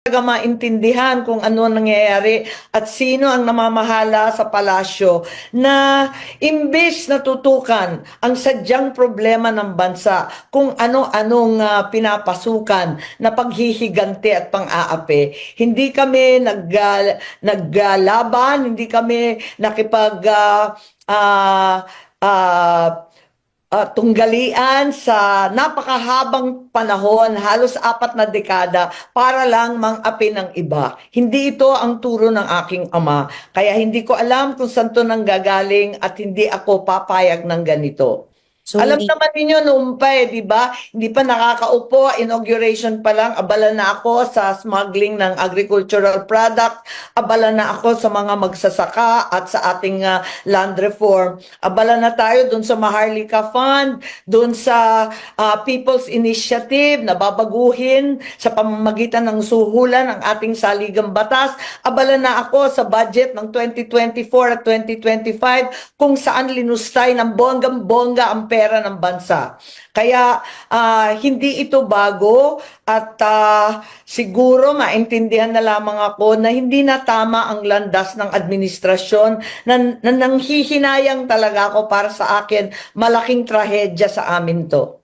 talaga maintindihan kung ano ang nangyayari at sino ang namamahala sa palasyo na imbes na tutukan ang sadyang problema ng bansa kung ano-anong pinapasukan na paghihigante at pang-aapi. Hindi kami naggalaban, hindi kami nakipag tunggalian sa napakahabang panahon, halos 4 na dekada, para lang mang-api ng iba. Hindi ito ang turo ng aking ama. Kaya hindi ko alam kung saan to nanggagaling at hindi ako papayag ng ganito. So Alam hindi naman ninyo noon pa di ba? Hindi pa nakakaupo, inauguration pa lang, abala na ako sa smuggling ng agricultural product, abala na ako sa mga magsasaka at sa ating land reform. Abala na tayo dun sa Maharlika Fund, dun sa People's Initiative na babaguhin sa pamamagitan ng suhulan ng ating saligang batas. Abala na ako sa budget ng 2024 at 2025 kung saan linustay ng bonggang-bongga ang pera ng bansa. Kaya hindi ito bago at siguro maintindihan na lamang ako na hindi na tama ang landas ng administrasyon na nanghihinayang talaga ako para sa akin malaking trahedya sa amin to.